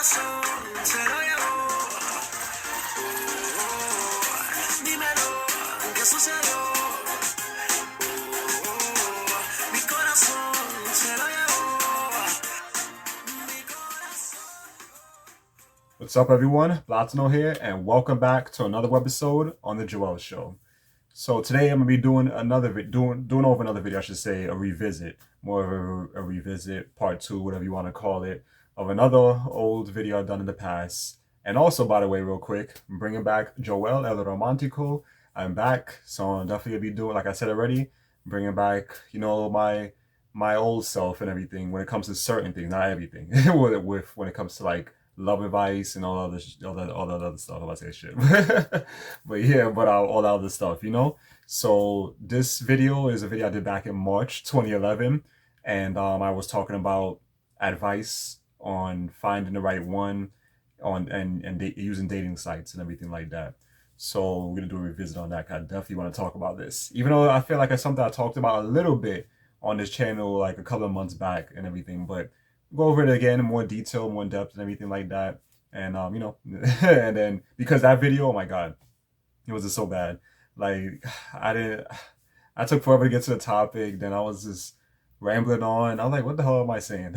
corazón se lo llevó. Dímelo, ¿qué sucedió? Mi corazón se lo llevó. Mi corazón. What's up, everyone? Platano here, and welcome back to another webisode on the Jowell Show. So today I'm gonna be doing doing over another video, I should say, a revisit, more of a revisit, part 2, whatever you want to call it, of another old video I've done in the past. And also, by the way, real quick, I'm bringing back Jowell El Romantico. I'm back, so I'm definitely gonna be doing, like I said already, bringing back, my old self and everything when it comes to certain things, not everything. with when it comes to like love advice and all that other stuff. I'm about to say shit, but all that other stuff. So this video is a video I did back in March 2011, and I was talking about advice on finding the right one, using dating sites and everything like that. So we're gonna do a revisit on that. 'Cause I definitely want to talk about this, even though I feel like it's something I talked about a little bit on this channel like a couple of months back and everything, but go over it again in more detail, more in depth, and everything like that. And and then because that video, oh my god, it was just so bad. Like I didn't, I took forever to get to the topic. Then I was just rambling on. I was like, what the hell am I saying?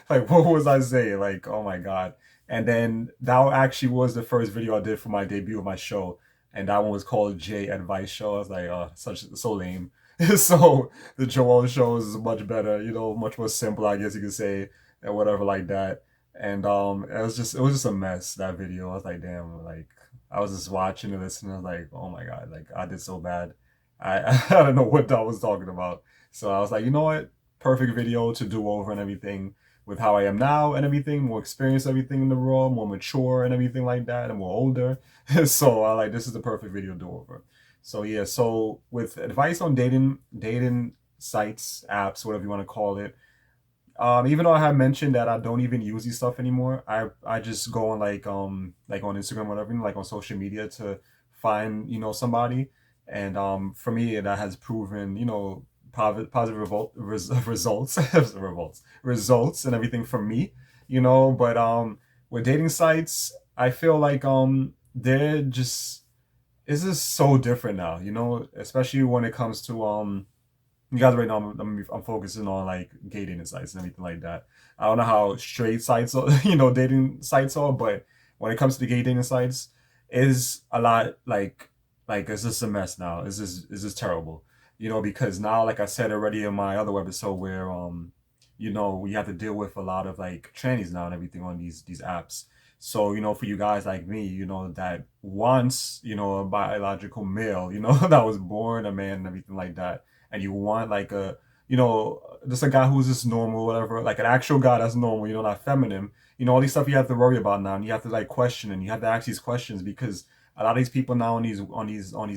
Like, what was I saying? Like, oh my god. And then that actually was the first video I did for my debut of my show, and that one was called J Advice Show. I was like, oh, so lame. So the Jowell Show is much better, much more simple, I guess you could say, and whatever like that. And it was just a mess, that video. I was like, damn, like I was just watching and listening. I was like, oh my god, like I did so bad. I don't know what I was talking about. So I was like, you know what? Perfect video to do over and everything with how I am now and everything, more experienced everything in the role, more mature and everything like that, and more older. So I like this is the perfect video to do over. So yeah, so with advice on dating sites, apps, whatever you want to call it. Even though I have mentioned that I don't even use these stuff anymore, I just go on like on Instagram, whatever, like on social media to find somebody, and for me that has proven positive results results and everything for me, but with dating sites, I feel like they're just it's just so different now, especially when it comes to you guys right now I'm focusing on like gay dating sites and everything like that. I don't know how straight sites are, dating sites are, but when it comes to the gay dating sites, is a lot like it's just a mess now. It's just terrible. Because now, like I said already in my other episode, where we have to deal with a lot of like trannies now and everything on these apps. So, for you guys like me, that wants, a biological male, that was born a man and everything like that, and you want like just a guy who's just normal, whatever, like an actual guy that's normal, not feminine, all these stuff you have to worry about now, and you have to like question, and you have to ask these questions because a lot of these people now on these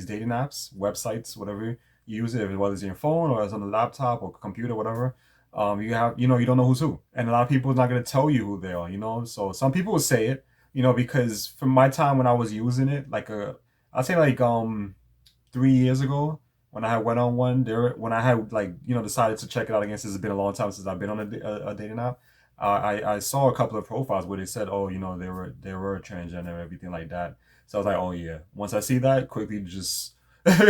dating apps, websites, whatever you use it, whether it's in your phone or it's on the laptop or computer, whatever. You don't know who's who, and a lot of people are not gonna tell you who they are. So some people will say it, because from my time when I was using it, like I'd say like 3 years ago, when I had went on one there, when I had like decided to check it out again, since it's been a long time since I've been on a dating app. I saw a couple of profiles where they said, oh, they were transgender and everything like that. So I was like, oh yeah. Once I see that, quickly just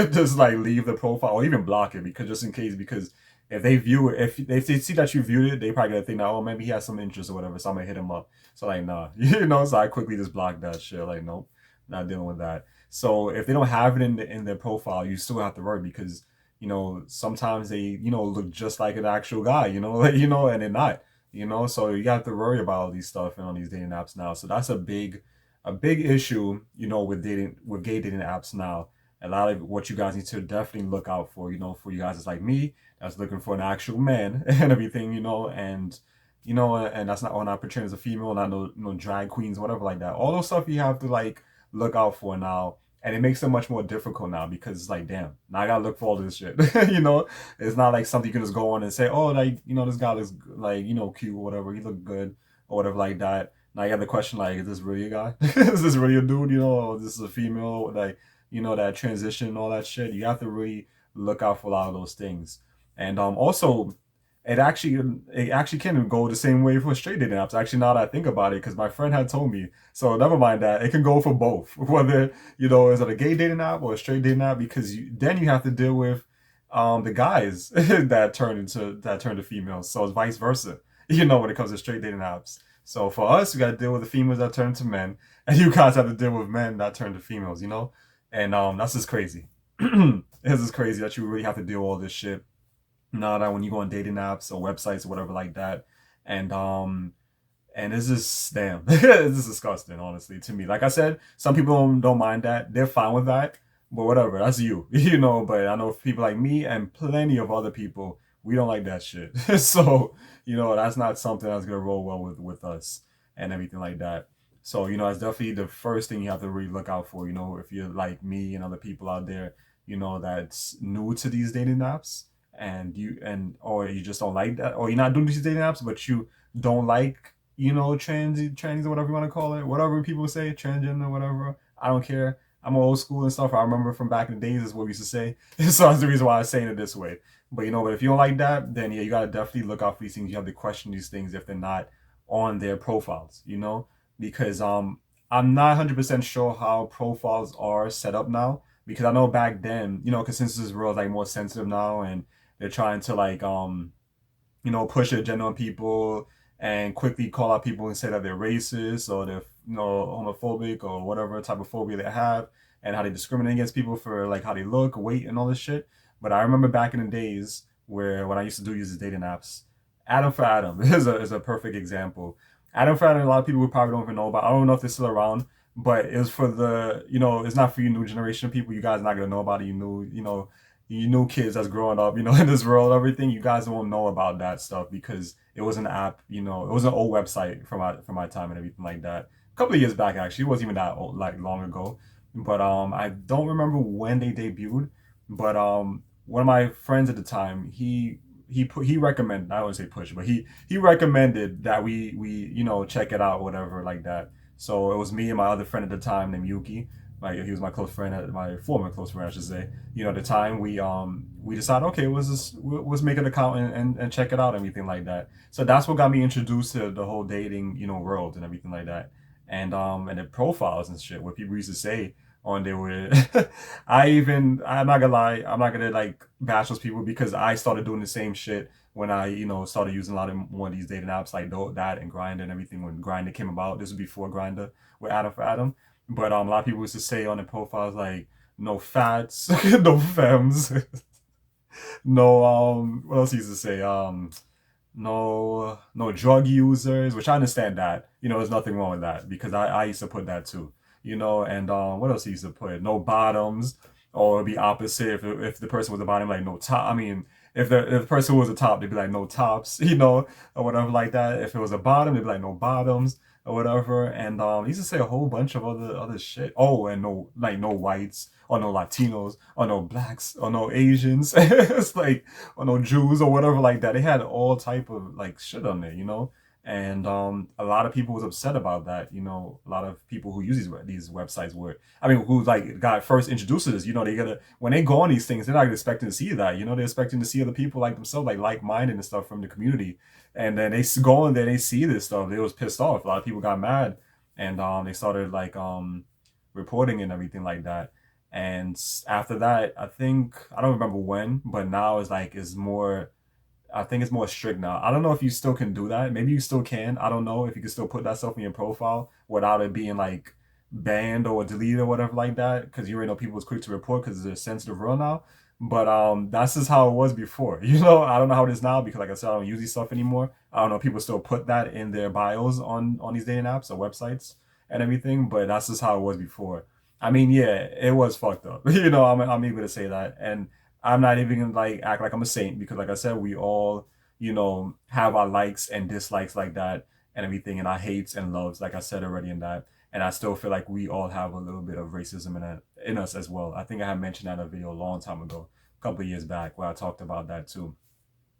just like leave the profile or even block it, because just in case, because if they view it, if they see that you viewed it, they probably gonna think that, oh, maybe he has some interest or whatever, so I'm gonna hit him up. So like, nah, so I quickly just blocked that shit. Like, nope, not dealing with that. So if they don't have it in their profile, you still have to worry, because sometimes they look just like an actual guy, and they're not, so you have to worry about all these stuff and on these dating apps now. So that's a big issue, with gay dating apps now. A lot of what you guys need to definitely look out for, for you guys is like me, that's looking for an actual man and everything, and that's not, or not portraying as a female, not no drag queens, whatever like that. All those stuff you have to like look out for now, and it makes it much more difficult now, because it's like, damn, now I gotta look for all this shit. It's not like something you can just go on and say, oh, like this guy looks like cute or whatever, he looked good or whatever like that. Now you have the question like, is this really a guy? Is this really a dude? Or this is a female? Like, that transition and all that shit. You have to really look out for a lot of those things. And also, it actually can go the same way for straight dating apps. Actually, now that I think about it, because my friend had told me. So never mind that. It can go for both. Whether is it a gay dating app or a straight dating app, because then you have to deal with the guys that turn to females. So it's vice versa. When it comes to straight dating apps. So for us, we got to deal with the females that turn to men, and you guys have to deal with men that turn to females. And that's just crazy. It's just crazy that you really have to deal with all this shit now that when you go on dating apps or websites or whatever like that. And it's just damn, it's just disgusting, honestly, to me. Like I said, some people don't mind that; they're fine with that. But whatever, that's you, But I know people like me and plenty of other people, we don't like that shit. So that's not something that's gonna roll well with us and everything like that. So that's definitely the first thing you have to really look out for. If you're like me and other people out there, that's new to these dating apps, or you just don't like that, or you're not doing these dating apps, but you don't like trans or whatever you want to call it, whatever people say, transgender, whatever. I don't care. I'm old school and stuff. I remember from back in the days is what we used to say. So that's the reason why I was saying it this way. But if you don't like that, then yeah, you gotta definitely look out for these things. You have to question these things if they're not on their profiles, because I'm not 100% sure how profiles are set up now. Because I know back then, because since this world is like more sensitive now, and they're trying to like push their agenda on people and quickly call out people and say that they're racist or they're homophobic or whatever type of phobia they have, and how they discriminate against people for like how they look, weight, and all this shit. But I remember back in the days where when I used to use these dating apps, Adam for Adam is a perfect example. Adam for Adam, a lot of people would probably don't even know about. I don't know if they're still around, but it was for it's not for you new generation of people. You guys are not gonna know about it. You new kids that's growing up, in this world, everything, you guys won't know about that stuff because it was an app, it was an old website from my time and everything like that. A couple of years back, actually, it wasn't even that old, like long ago. But I don't remember when they debuted. But one of my friends at the time, he recommended, I wouldn't say push, but he recommended that we check it out, whatever like that. So it was me and my other friend at the time named Yuki. Like he was my close friend, my former close friend, I should say. At the time we decided, okay, let's make an account and check it out and everything like that. So that's what got me introduced to the whole dating world and everything like that. And the profiles and shit, what people used to say on there were I'm not gonna lie, I'm not gonna like bash those people because I started doing the same shit when I started using a lot of more of these dating apps like that and Grindr and everything when Grindr came about. This was before Grindr with Adam for Adam. But a lot of people used to say on the profiles like no fats, no femmes, no what else he used to say? No drug users, which I understand that. There's nothing wrong with that because I used to put that too. And what else he used to put? No bottoms, or it'd be opposite if the person was a bottom, like no top. I mean, if the person was a top, they'd be like no tops, or whatever like that. If it was a bottom, they'd be like no bottoms or whatever. And he used to say a whole bunch of other shit. Oh, and no whites or no Latinos or no blacks or no Asians. It's like or no Jews or whatever like that. They had all type of like shit on there. And a lot of people was upset about that. A lot of people who use these websites who like got first introduced to this. They gotta when they go on these things, they're not expecting to see that. They're expecting to see other people like themselves, like minded and stuff from the community. And then they go in there, they see this stuff. They was pissed off. A lot of people got mad, and they started like reporting and everything like that. And after that, I don't remember when, but now it's more. I think it's more strict now. I don't know if you still can do that. Maybe you still can. I don't know if you can still put that stuff in your profile without it being like banned or deleted or whatever like that. Because you already know people was quick to report because it's a sensitive world now. But that's just how it was before. I don't know how it is now because like I said, I don't use these stuff anymore. I don't know if people still put that in their bios on these dating apps or websites and everything. But that's just how it was before. I mean, yeah, it was fucked up. I'm able to say that. And I'm not even gonna like act like I'm a saint because like I said, we all, have our likes and dislikes like that and everything and our hates and loves, like I said already in that. And I still feel like we all have a little bit of racism in us as well. I think I had mentioned that in a video a long time ago, a couple of years back, where I talked about that too.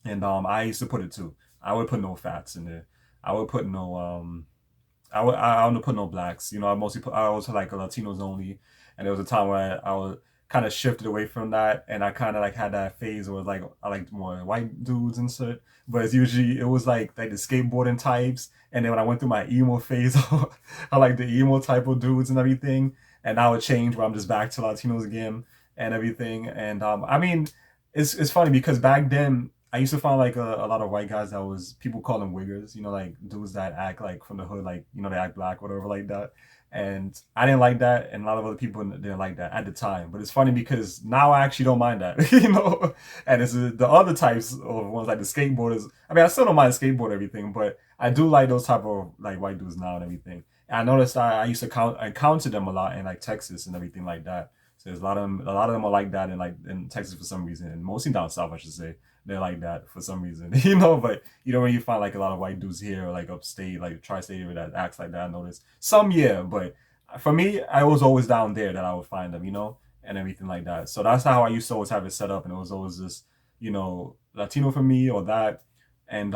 And I used to put it too. I would put no fats in there. I would put no I don't put no blacks. I always put like Latinos only. And there was a time where kind of shifted away from that, and I kind of like had that phase where like I liked more white dudes and shit. But it's usually it was like the skateboarding types, and then when I went through my emo phase, I like the emo type of dudes and everything, and now it changed where I'm just back to Latinos again and everything. And I mean, it's funny because back then I used to find like a lot of white guys that was people call them wiggers, you know, like dudes that act like from the hood, like you know they act black, whatever, like that. And I didn't like that, and a lot of other people didn't like that at the time. But it's funny because now I actually don't mind that, you know. And it's the other types of ones like the skateboarders. I mean, I still don't mind skateboard everything, but I do like those type of like white dudes now and everything. And I noticed I used to encounter them a lot in like Texas and everything like that. So there's a lot of them are like that in like in Texas for some reason, and mostly down south, I should say. They're like that for some reason, you know. But you don't really find like a lot of white dudes here, or like upstate, like tri-state area that acts like that. I noticed some, yeah, but for me, I was always down there that I would find them, you know, and everything like that. So that's how I used to always have it set up, and it was always just, you know, Latino for me or that, and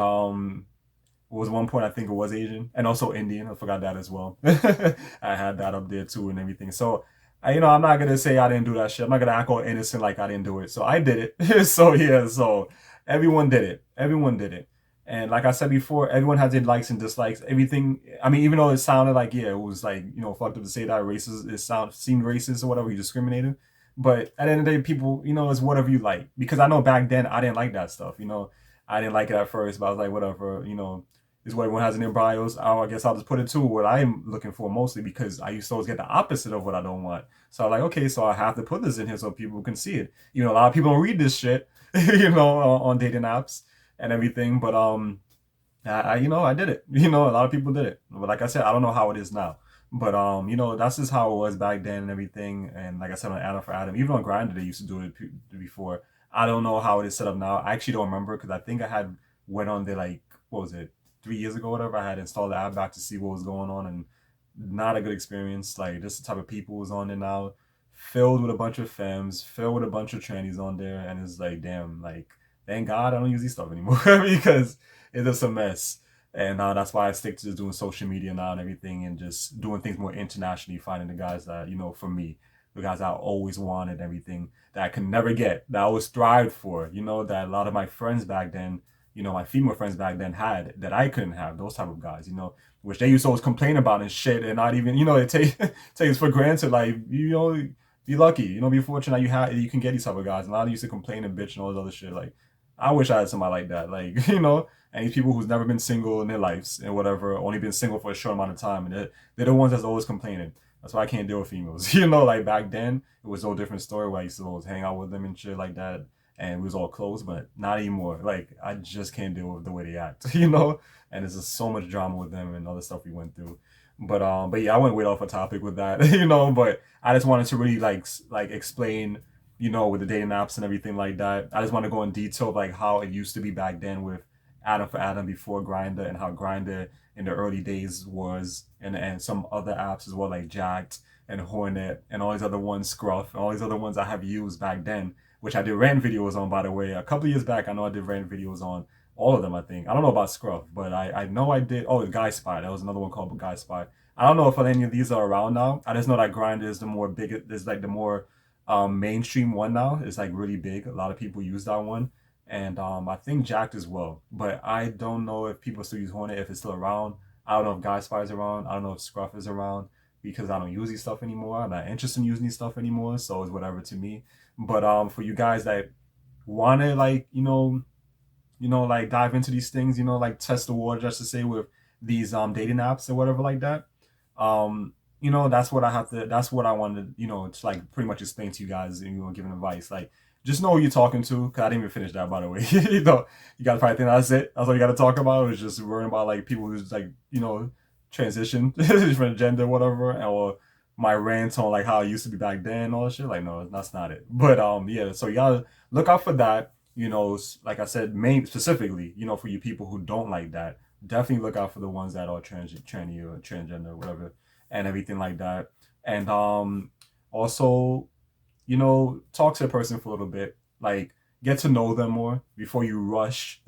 was one point I think it was Asian and also Indian. I forgot that as well. I had that up there too and everything. So I, you know, I'm not gonna say I didn't do that shit. I'm not gonna act all innocent like I didn't do it. So I did it. So yeah, so everyone did it. Everyone did it. And like I said before, everyone has their likes and dislikes. Everything. I mean, even though it sounded like yeah, it was like you know fucked up to say that racist. Seemed racist or whatever. You discriminated. But at the end of the day, people, you know, it's whatever you like. Because I know back then I didn't like that stuff. You know, I didn't like it at first, but I was like, whatever. You know, is what everyone has in their bios. I guess I'll just put it to what I'm looking for mostly because I used to always get the opposite of what I don't want. So I'm like, okay, so I have to put this in here so people can see it. You know, a lot of people don't read this shit, you know, on dating apps and everything. But you know, I did it. You know, a lot of people did it. But like I said, I don't know how it is now. But you know, that's just how it was back then and everything. And like I said, on Adam for Adam, even on Grindr, they used to do it before. I don't know how it is set up now. I actually don't remember because I think I had went on there like what was it 3 years ago, whatever. I had installed the app back to see what was going on, and not a good experience. Like just the type of people who's on there now, filled with a bunch of femmes, filled with a bunch of trannies on there, and it's like, damn, like thank God I don't use these stuff anymore because it's just a mess. And that's why I stick to just doing social media now and everything, and just doing things more internationally, finding the guys that you know, for me, the guys I always wanted, everything that I could never get, that I always strived for. You know, that a lot of my friends back then, you know, my female friends back then had that I couldn't have. Those type of guys, you know, which they used to always complain about and shit, and not even, you know, it takes for granted. Like you know, be lucky, you know, be fortunate you can get these type of guys. And a lot of used to complain and bitch and all this other shit. Like I wish I had somebody like that. Like you know, and these people who's never been single in their lives and whatever, only been single for a short amount of time, and they're the ones that's always complaining. That's why I can't deal with females. You know, like back then it was a different story where I used to always hang out with them and shit like that, and we was all close, but not anymore. Like I just can't deal with the way they act, you know. And there's just so much drama with them and all the stuff we went through. But yeah, I went way off a topic with that, you know. But I just wanted to really like explain, you know, with the dating apps and everything like that. I just want to go in detail of like how it used to be back then with Adam for Adam before Grindr, and how Grindr in the early days was, and some other apps as well like Jacked and Hornet and all these other ones, Scruff, and all these other ones I have used back then, which I did rant videos on, by the way. A couple of years back, I know I did rant videos on all of them, I think. I don't know about Scruff, but I know I did. Oh, Guy Spy. That was another one called Guy Spy. I don't know if any of these are around now. I just know that Grindr is the more big, is like the more mainstream one now. It's like really big. A lot of people use that one. And I think Jacked as well. But I don't know if people still use Hornet, if it's still around. I don't know if Guy Spy is around. I don't know if Scruff is around because I don't use these stuff anymore. I'm not interested in using these stuff anymore. So it's whatever to me. But for you guys that want to like like dive into these things, you know, like test the water, just to say, with these dating apps or whatever like that, you know, that's what I wanted, you know, to like pretty much explain to you guys, and you know, giving advice. Like just know who you're talking to, because I didn't even finish that, by the way. You know, you gotta probably think that's it. That's all you gotta talk about. It was just worrying about like people who's like, you know, transition different gender, whatever, or my rant on like how it used to be back then, all that shit. Like, no, that's not it. But yeah, so you gotta look out for that. You know, like I said, main specifically, you know, for you people who don't like that, definitely look out for the ones that are tranny or transgender, or whatever, and everything like that. And also, you know, talk to a person for a little bit, like get to know them more before you rush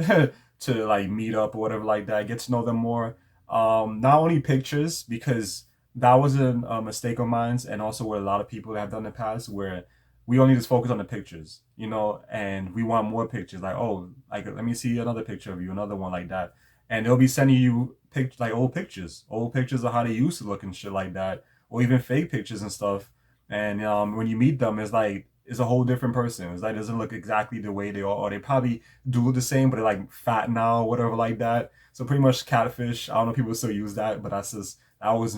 to like meet up or whatever like that. Get to know them more. Not only pictures, because that was a mistake of mine, and also what a lot of people have done in the past, where we only just focus on the pictures, and we want more pictures. Like, oh, like let me see another picture of you, another one like that, and they'll be sending you like old pictures of how they used to look and shit like that, or even fake pictures and stuff. And when you meet them, it's like it's a whole different person. It's like it doesn't look exactly the way they are, or they probably do look the same, but they're like fat now, whatever like that. So pretty much catfish. I don't know if people still use that, but that's just that was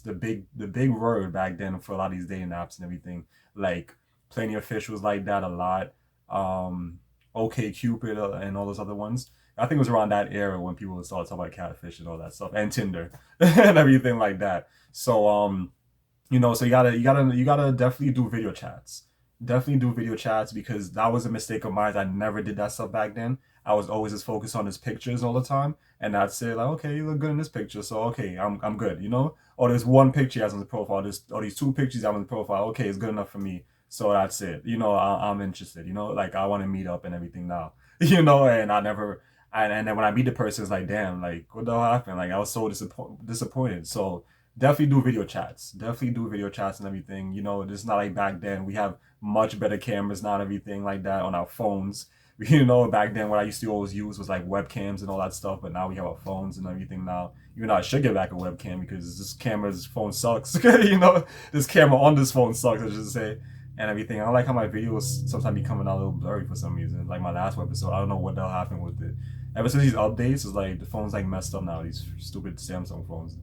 the big word back then for a lot of these dating apps and everything. Like Plenty of Fish was like that a lot. OK Cupid and all those other ones. I think it was around that era when people would start talking about catfish and all that stuff, and Tinder and everything like that. So so you gotta definitely do video chats. Definitely do video chats, because that was a mistake of mine. I never did that stuff back then. I was always just focused on his pictures all the time, and I'd say like, okay, you look good in this picture, so okay, I'm good. Or there's one picture he has on his profile, or these two pictures he has on his profile. Okay, it's good enough for me, so that's it. I'm interested. Like I want to meet up and everything now. And I never. And then when I meet the person, it's like, damn, like what the hell happened? Like I was so disappointed. So definitely do video chats. Definitely do video chats and everything. It's not like back then. We have much better cameras now and everything like that on our phones. Back then what I used to always use was like webcams and all that stuff, but now we have our phones and everything now. Even though I should get back a webcam, because this phone sucks. This camera on this phone sucks, I should say, and everything. I don't like how my videos sometimes be coming out a little blurry for some reason. Like my last Webisode, I don't know what the hell happened with it. Ever since these updates, it's like the phone's like messed up now. These stupid Samsung phones.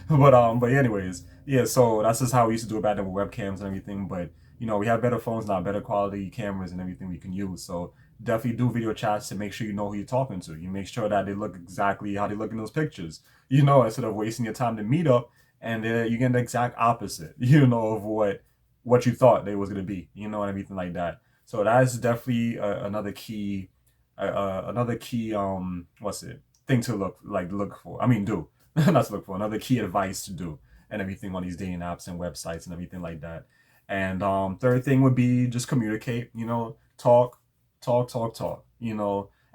but anyways, yeah. So that's just how we used to do it back then with webcams and everything. But we have better phones now, better quality cameras and everything we can use. So definitely do video chats to make sure you know who you're talking to. You make sure that they look exactly how they look in those pictures. Instead of wasting your time to meet up and you get the exact opposite. Of what you thought they was gonna be. And everything like that. So that's definitely another key what's it thing to look for. I mean, do not to look for, another key advice to do and everything on these dating apps and websites and everything like that. And third thing would be just communicate. Talk, talk, talk, talk.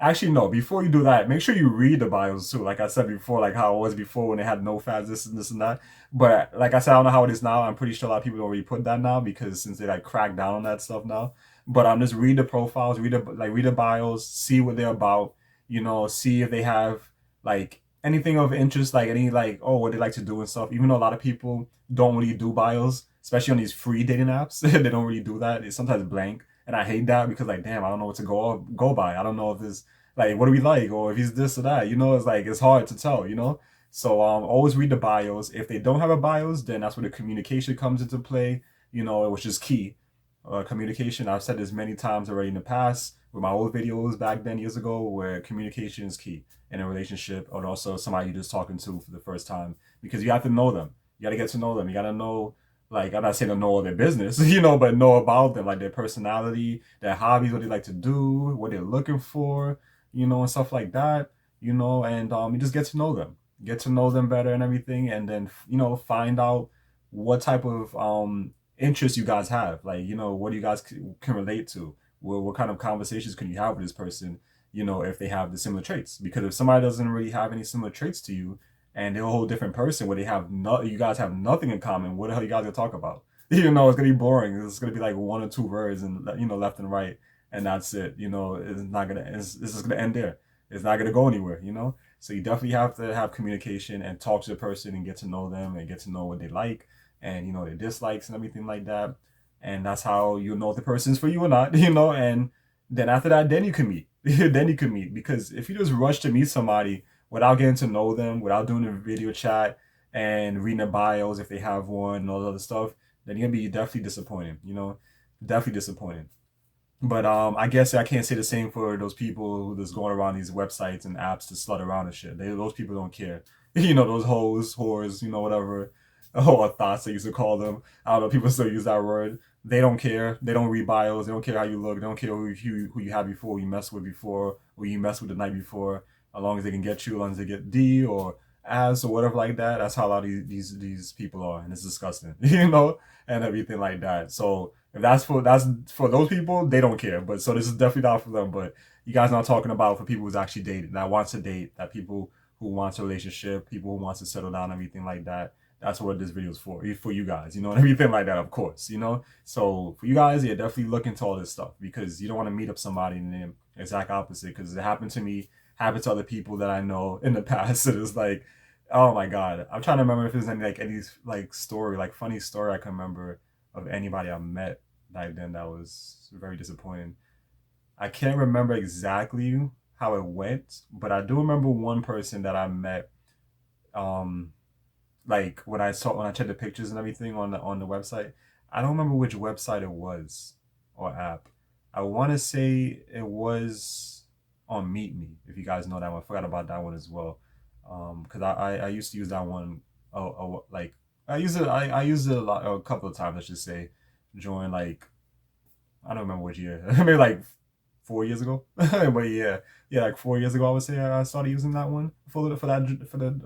Actually, no. Before you do that, make sure you read the bios too. Like I said before, like how it was before when they had no fads, this and that. But like I said, I don't know how it is now. I'm pretty sure a lot of people already put that now, because since they like cracked down on that stuff now. But just read the profiles, read the bios, see what they're about. See if they have like anything of interest, like any like what they like to do and stuff. Even though a lot of people don't really do bios, especially on these free dating apps, they don't really do that. It's sometimes blank, and I hate that, because like, damn, I don't know what to go by. I don't know if this like what do we like, or if he's this or that. It's like it's hard to tell. So always read the bios. If they don't have a bios, then that's where the communication comes into play. Which is key. Communication. I've said this many times already in the past with my old videos back then years ago, where communication is key in a relationship, or also somebody you're just talking to for the first time, because you have to know them. You got to get to know them. You got to know, like, I'm not saying to know all their business, but know about them, like their personality, their hobbies, what they like to do, what they're looking for, and stuff like that, and you just get to know them better and everything, and then find out what type of interests you guys have. Like, what do you guys can relate to? What kind of conversations can you have with this person, if they have the similar traits? Because if somebody doesn't really have any similar traits to you, and they're a whole different person where you guys have nothing in common, what the hell you guys gonna talk about? It's gonna be boring. It's gonna be like one or two words and left and right, and that's it. It's just gonna end there. It's not gonna go anywhere. So you definitely have to have communication and talk to the person and get to know them and get to know what they like, and their dislikes and everything like that. And that's how you know if the person's for you or not. And then after that, then you can meet. Then you can meet, because if you just rush to meet somebody without getting to know them, without doing a video chat and reading their bios if they have one and all the other stuff, then you're gonna be definitely disappointed. Definitely disappointed. But I guess I can't say the same for those people who just going around these websites and apps to slut around and shit. Those people don't care. Those hoes, whores, whatever. Or thoughts they used to call them. I don't know. People still use that word. They don't care. They don't read bios. They don't care how you look. They don't care who you had before, who you messed with before, or you messed with the night before. As long as they can get you, as long as they get D or ass or whatever like that. That's how a lot of these people are, and it's disgusting, and everything like that. So if that's for those people, they don't care. But so this is definitely not for them. But you guys not talking about for people who's actually dating, that wants to date, that people who wants a relationship, people who wants to settle down, everything like that. that's what this video is for you guys, you know, and everything like that, of course, you know. So for you guys, yeah, definitely look into all this stuff, because you don't want to meet up somebody and then exact opposite, because it happened to me, happened to other people that I know in the past. It is like, oh my god, I'm trying to remember if there's any like story, like funny story I can remember of anybody I met back then that was very disappointing. I can't remember exactly how it went, but I do remember one person that I met. Um, like when I checked the pictures and everything on the website. I don't remember which website it was or app. I want to say it was on Meet Me. If you guys know that one, I forgot about that one as well. Because I used to use that one. Like I used it a couple of times, I should say, during like, I don't remember which year. Maybe like 4 years ago. But yeah, like 4 years ago, I would say I started using that one for the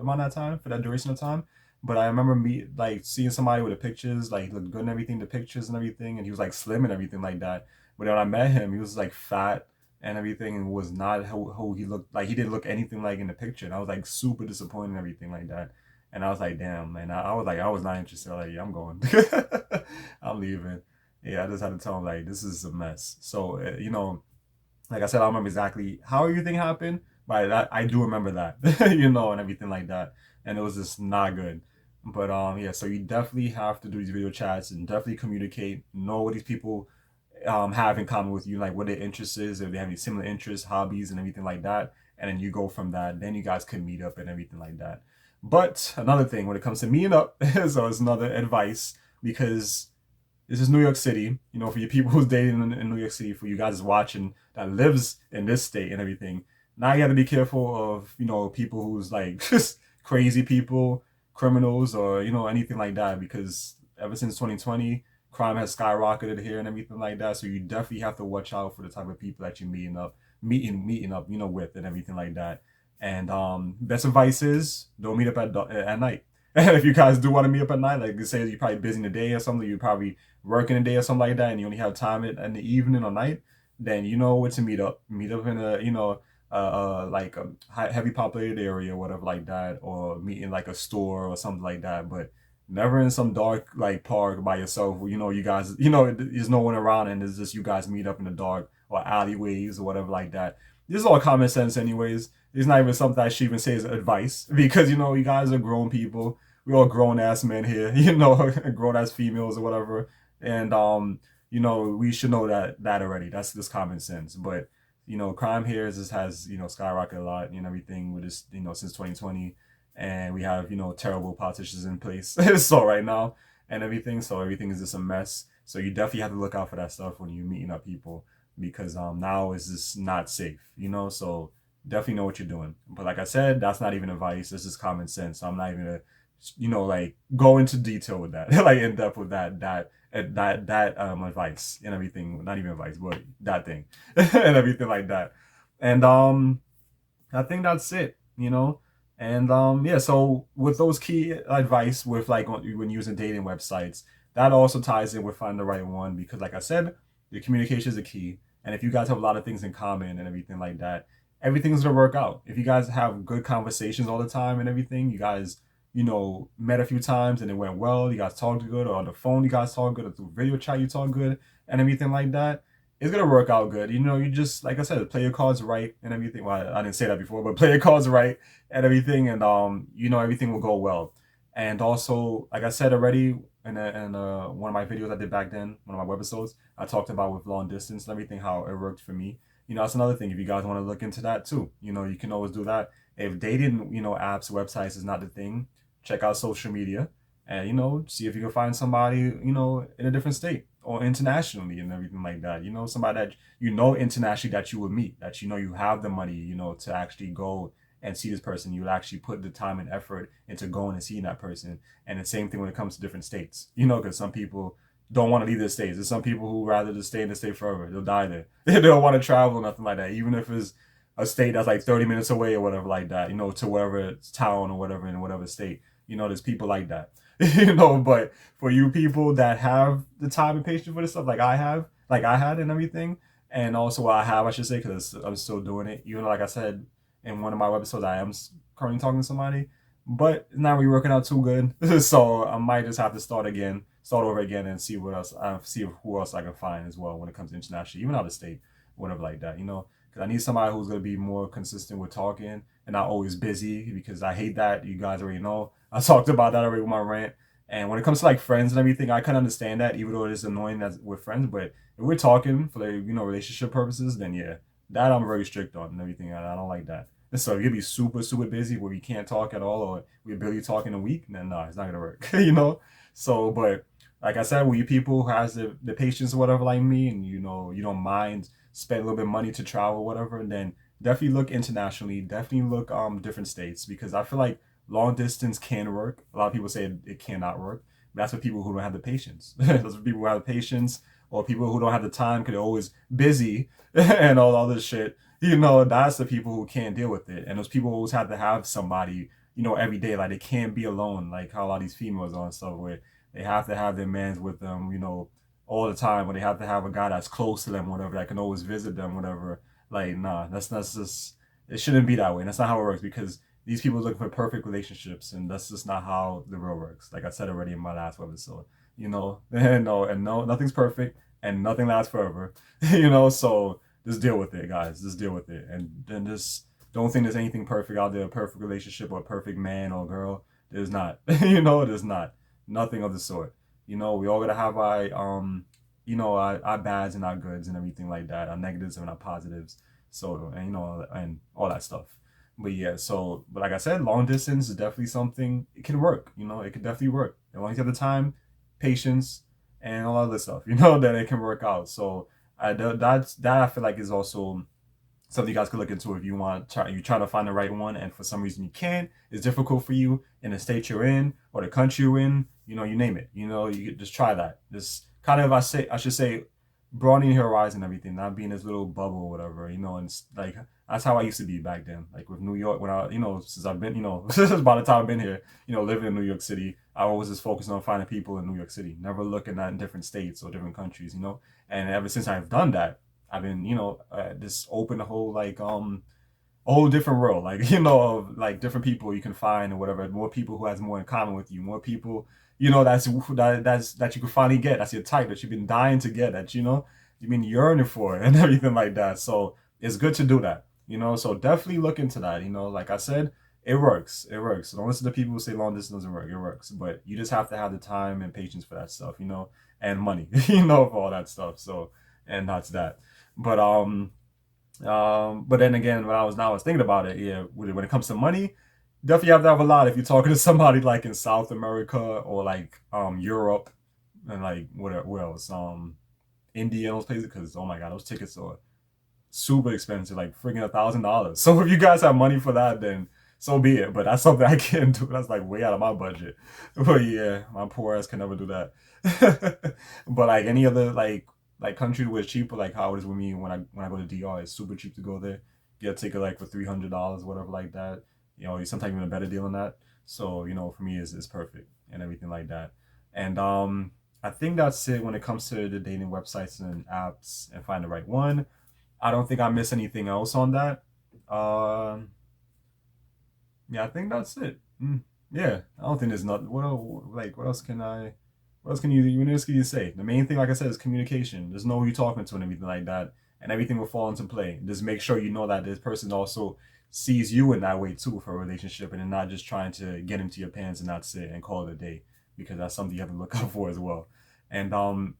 amount of time, for that duration of time. But I remember me like seeing somebody with the pictures, like looked good and everything, the pictures and everything, and he was like slim and everything like that. But then when I met him, he was like fat and everything, and was not how he looked. Like he didn't look anything like in the picture, and I was like super disappointed and everything like that. And I was like, damn, man. I was like, I was not interested. Like, yeah, I'm going. I'm leaving. Yeah, I just had to tell him like this is a mess. So you know, like I said, I don't remember exactly how everything happened, but I do remember that, you know, and everything like that. And it was just not good. But yeah, so you definitely have to do these video chats and definitely communicate, know what these people have in common with you, like what their interests is, if they have any similar interests, hobbies, and everything like that. And then you go from that. Then you guys can meet up and everything like that. But another thing when it comes to meeting up, so it's another advice, because this is New York City, you know, for you people who's dating in New York City, for you guys watching that lives in this state and everything. Now you got to be careful of, you know, people who's like just crazy people, criminals, or, you know, anything like that, because ever since 2020, crime has skyrocketed here and everything like that. So you definitely have to watch out for the type of people that you're meeting up, you know, with and everything like that. And best advice is don't meet up at night. And if you guys do want to meet up at night, like you say you're probably busy in the day or something, you're probably working a day or something like that, and you only have time in the evening or night, then you know where to meet up. Meet up in a, you know, like a heavy populated area or whatever like that, or meet in like a store or something like that. But never in some dark like park by yourself where, you know, you guys, you know, there's no one around and it's just you guys meet up in the dark, or alleyways or whatever like that. This is all common sense anyways. It's not even something I should even say as advice, because you know you guys are grown people. We all grown ass men here, you know, grown ass females or whatever, and you know, we should know that already. That's just common sense. But you know, crime here just has, you know, skyrocketed a lot and everything with this, you know, since 2020, and we have, you know, terrible politicians in place so right now and everything. So everything is just a mess. So you definitely have to look out for that stuff when you're meeting up people, because now it's just not safe, you know. So definitely know what you're doing. But like I said, that's not even advice. This is common sense. So I'm not even gonna, you know, like go into detail with that, like in depth with that advice and everything. Not even advice, but that thing and everything like that. And I think that's it, you know. And yeah, so with those key advice with like when using dating websites, that also ties in with finding the right one, because like I said, the communication is the key. And if you guys have a lot of things in common and everything like that, everything's gonna work out. If you guys have good conversations all the time and everything, you guys, you know, met a few times and it went well, you guys talked good, or on the phone you guys talk good, or through video chat you talk good and everything like that, it's gonna work out good. You know, you just, like I said, play your cards right and everything. Well, I didn't say that before, but play your cards right and everything, and you know, everything will go well. And also, like I said already in one of my videos I did back then, one of my webisodes, I talked about with long distance and everything, how it worked for me. You know, that's another thing. If you guys want to look into that too, you know, you can always do that. If dating, you know, apps, websites is not the thing, check out social media and, you know, see if you can find somebody, you know, in a different state or internationally and everything like that. You know, somebody that, you know, internationally that you would meet, that, you know, you have the money, you know, to actually go and see this person. You will actually put the time and effort into going and seeing that person. And the same thing when it comes to different states, you know, because some people don't want to leave the states. There's some people who rather just stay in the state forever. They'll die there. They don't want to travel, nothing like that. Even if it's a state that's like 30 minutes away or whatever like that, you know, to wherever town or whatever in whatever state. You know, there's people like that. You know, but for you people that have the time and patience for this stuff, like I have, like I had and everything, and also I have, I should say, because I'm still doing it. Even though, like I said, in one of my episodes, I am currently talking to somebody. but it's not really working out too good. So I might just have to start over again, and see what else, see who else I can find as well when it comes to international, even out of state, whatever like that, because I need somebody who's gonna be more consistent with talking and not always busy, because I hate that. You guys already know. I talked about that already with my rant. And when it comes to like friends and everything, I can understand that, even though it is annoying as with friends. But if we're talking for like, relationship purposes, then yeah, that I'm very strict on and everything. I don't like that. And so if you be super, super busy where we can't talk at all, or we barely talk in a week, then no, it's not gonna work. So, but like I said, with you people who has the patience or whatever like me, and you don't mind spend a little bit of money to travel or whatever, then definitely look internationally. Definitely look different states, because I feel like long distance can work. A lot of people say it cannot work. But that's for people who don't have the patience. That's for people who have the patience, or people who don't have the time because they're always busy and all this shit. That's the people who can't deal with it. And those people always have to have somebody, every day. Like, they can't be alone, like how a lot of these females are and stuff, where they have to have their mans with them, all the time, or they have to have a guy that's close to them, whatever, that can always visit them, whatever. Like, nah, that's just, it shouldn't be that way. And that's not how it works, because these people are looking for perfect relationships, and that's just not how the world works. Like I said already in my last episode, and no, nothing's perfect, and nothing lasts forever, So just deal with it, guys. Just deal with it, and then just don't think there's anything perfect out there, a perfect relationship or a perfect man or girl. There's not, there's not nothing of the sort. We all gotta have our bads and our goods and everything like that, our negatives and our positives. So, and and all that stuff. But yeah, but like I said, long distance is definitely something. It can work. It can definitely work as long as you have the time, patience, and all other stuff. That it can work out. So that I feel like is also something you guys could look into if you're trying to find the right one, and for some reason you can't. It's difficult for you in the state you're in or the country you're in. You name it. You just try that. Just kind of, I should say, broadening your horizon and everything, not being this little bubble or whatever. And like, that's how I used to be back then. Like with New York, when since I've been, since by the time I've been here, living in New York City, I always just focused on finding people in New York City, never looking at in different states or different countries. And ever since I've done that, I've been, just open the whole like a whole different world, like of like different people you can find or whatever. More people who has more in common with you, more people that you can finally get. That's your type that you've been dying to get, that you've been yearning for and everything like that. So it's good to do that. So definitely look into that. Like I said, it works. It works. Don't listen to people who say long distance doesn't work. It works, but you just have to have the time and patience for that stuff, and money, for all that stuff. So, and that's that. But but then again, when I was thinking about it, yeah, when it comes to money, definitely have to have a lot if you're talking to somebody like in South America or like Europe, and like where else, India, those places, because oh my god, those tickets are super expensive, like freaking $1,000. So if you guys have money for that, then so be it. But that's something I can't do. That's like way out of my budget. But yeah, my poor ass can never do that. But like any other like country where it's cheaper, like how it is with me when I go to DR, it's super cheap to go there. Get a ticket like for $300, whatever like that. Sometimes even a better deal than that. So for me, it's perfect and everything like that. And I think that's it when it comes to the dating websites and apps and find the right one. I don't think I miss anything else on that. Yeah, I think that's it. Yeah, I don't think there's nothing. What else can I? What else can you say? The main thing, like I said, is communication. There's know who you're talking to and everything like that, and everything will fall into play. Just make sure you know that this person also sees you in that way too for a relationship, and then not just trying to get into your pants and that's it and call it a day, because that's something you have to look out for as well. And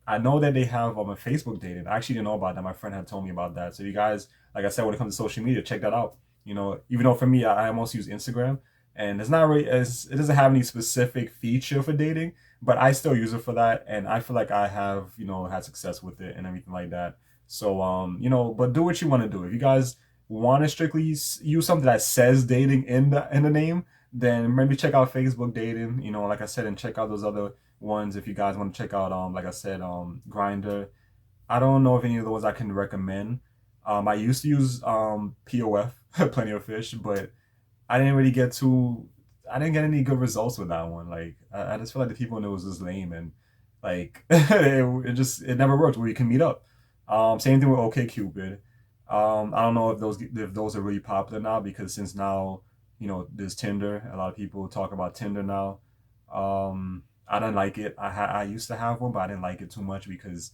I know that they have a Facebook dating. I actually didn't know about that. My friend had told me about that. So you guys, like I said, when it comes to social media, check that out. Even though for me, I almost use Instagram, and it's not really as it doesn't have any specific feature for dating, but I still use it for that, and I feel like I have had success with it and everything like that. So but do what you want to do. If you guys want to strictly use something that says dating in the name, then maybe check out Facebook dating. Like I said, and check out those other ones if you guys want to check out like I said, Grinder. I don't know if any of the ones I can recommend. I used to use POF, Plenty of Fish, but I didn't really get too. I didn't get any good results with that one. Like I just feel like the people in it was just lame, and like it never worked where you can meet up. Same thing with OK Cupid. I don't know if those are really popular now, because since now you know, there's Tinder. A lot of people talk about Tinder now. I don't like it. I used to have one, but I didn't like it too much because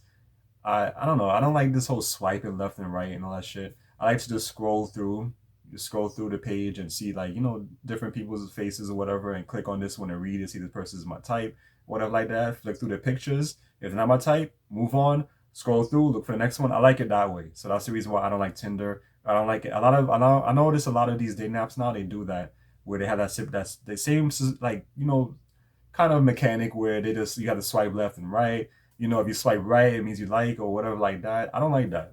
I don't know. I don't like this whole swiping left and right and all that shit. I like to just scroll through the page and see, like, you know, different people's faces or whatever, and click on this one and read it, see this person is my type, whatever like that. Flick through the pictures. If they're not my type, move on. Scroll through, look for the next one. I like it that way. So that's the reason why I don't like Tinder. I don't like it. I notice a lot of these dating apps now, they do that, where they have that's the same, like, you know, kind of mechanic where they just, you got to swipe left and right. You know, if you swipe right, it means you like, or whatever like that. I don't like that.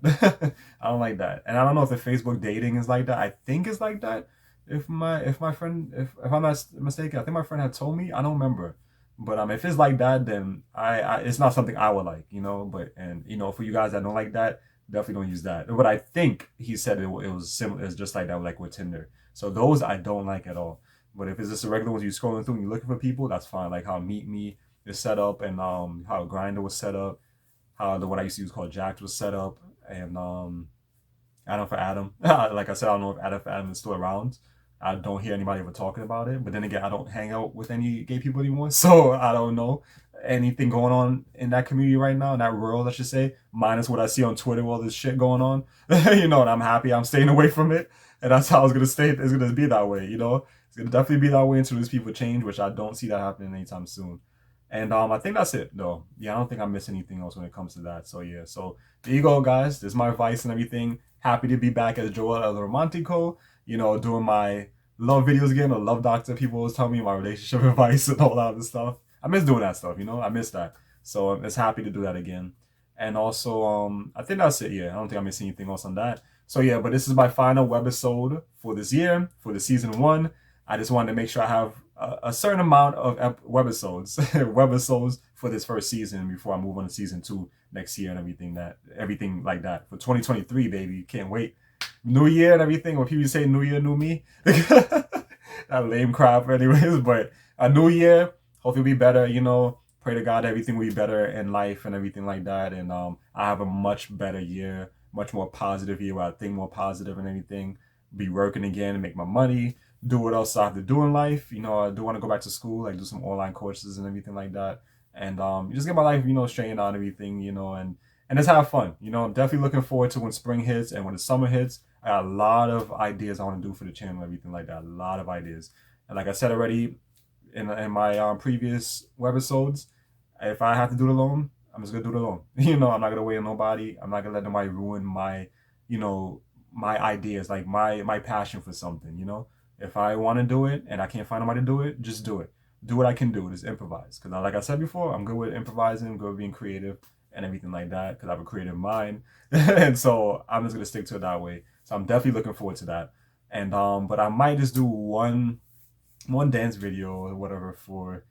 I don't like that. And I don't know if the Facebook dating is like that. I think it's like that. If my friend, if I'm not mistaken, I think my friend had told me. I don't remember. But if it's like that, then I it's not something I would like, you know. But, and you know, for you guys that don't like that, definitely don't use that. But I think he said it was similar. It's just like that, like with Tinder. So those I don't like at all. But if it's just a regular ones, you scrolling through and you're looking for people, that's fine. Like how Meet Me is set up, and how Grindr was set up, how the one I used to use called Jacked was set up, and Adam for Adam. Like I said, I don't know if Adam for Adam is still around. I don't hear anybody ever talking about it. But then again, I don't hang out with any gay people anymore, so I don't know anything going on in that community right now, in that world, I should say, minus what I see on Twitter, all this shit going on. You know, and I'm happy I'm staying away from it, and that's how it's gonna stay. It's gonna be that way, you know. It's gonna definitely be that way until these people change, which I don't see that happening anytime soon. And I think that's it though. Yeah, I don't think I miss anything else when it comes to that. So yeah, so there you go, guys. There's my advice and everything. Happy to be back as Jowell El Romantico. You know, doing my love videos again, or love doctor. People always tell me my relationship advice and all that other stuff. I miss doing that stuff. You know, I miss that. So I'm just happy to do that again. And also, I think that's it. Yeah, I don't think I miss anything else on that. So yeah, but this is my final webisode for this year, for the season 1. I just wanted to make sure I have a certain amount of webisodes, webisodes for this first season before I move on to season 2 next year and everything like that for 2023, baby. Can't wait. New year and everything. When people say New Year, New Me, that lame crap, anyways. But a new year, hopefully, be better. You know, pray to God everything will be better in life and everything like that. And I have a much better year, much more positive year where I think more positive and everything. Be working again and make my money. Do what else I have to do in life. You know, I do want to go back to school, like do some online courses and everything like that. And just get my life, you know, straightened out and everything, you know, and just have fun. You know, I'm definitely looking forward to when spring hits and when the summer hits. I got a lot of ideas I want to do for the channel and everything like that. A lot of ideas. And like I said already in my previous webisodes, if I have to do it alone, I'm just gonna do it alone. You know, I'm not gonna wait on nobody. I'm not gonna let nobody ruin my, you know, my ideas, like my passion for something. You know, if I want to do it and I can't find nobody to do it, just do it. Do what I can do. Just improvise. Because like I said before, I'm good with improvising, good with being creative and everything like that. Because I have a creative mind, and so I'm just gonna stick to it that way. So I'm definitely looking forward to that. And but I might just do one dance video or whatever for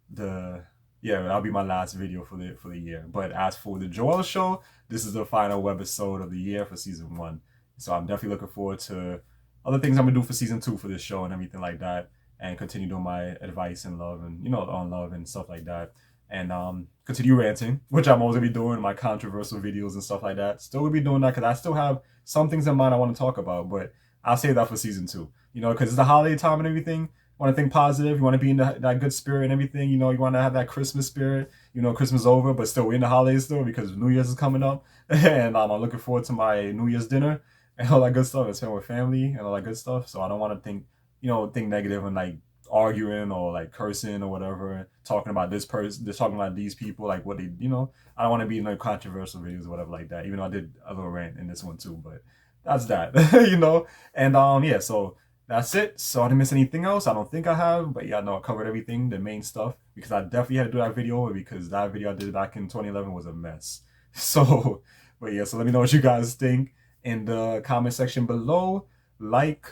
the, yeah, that'll be my last video for the year. But as for the Jowell Show, this is the final webisode of the year for season 1. So I'm definitely looking forward to other things I'm gonna do for season 2 for this show and everything like that, and continue doing my advice and love and, you know, on love and stuff like that. And continue ranting, which I'm always gonna be doing, my controversial videos and stuff like that. Still gonna be doing that because I still have some things in mind I want to talk about, but I'll save that for season 2. You know, because it's the holiday time and everything. Want to think positive, you want to be in that good spirit and everything, you know, you want to have that Christmas spirit, you know, Christmas over, but still we're in the holidays still because New Year's is coming up. And I'm looking forward to my New Year's dinner and all that good stuff, and spend with family and all that good stuff. So I don't want to think, you know, think negative and like arguing or like cursing or whatever, talking about this person, just talking about these people, like what they, you know, I don't want to be in like controversial videos or whatever like that, even though I did a little rant in this one too, but that's that. You know. And yeah, so that's it. So I didn't miss anything else. I don't think I have, but yeah, no, I covered everything, the main stuff, because I definitely had to do that video over, because that video I did back in 2011 was a mess. So, but yeah, so let me know what you guys think in the comment section below. Like,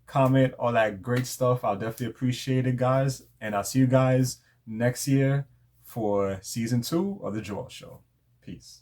comment, all that great stuff. I'll definitely appreciate it, guys. And I'll see you guys next year for season 2 of the Jowell Show. Peace.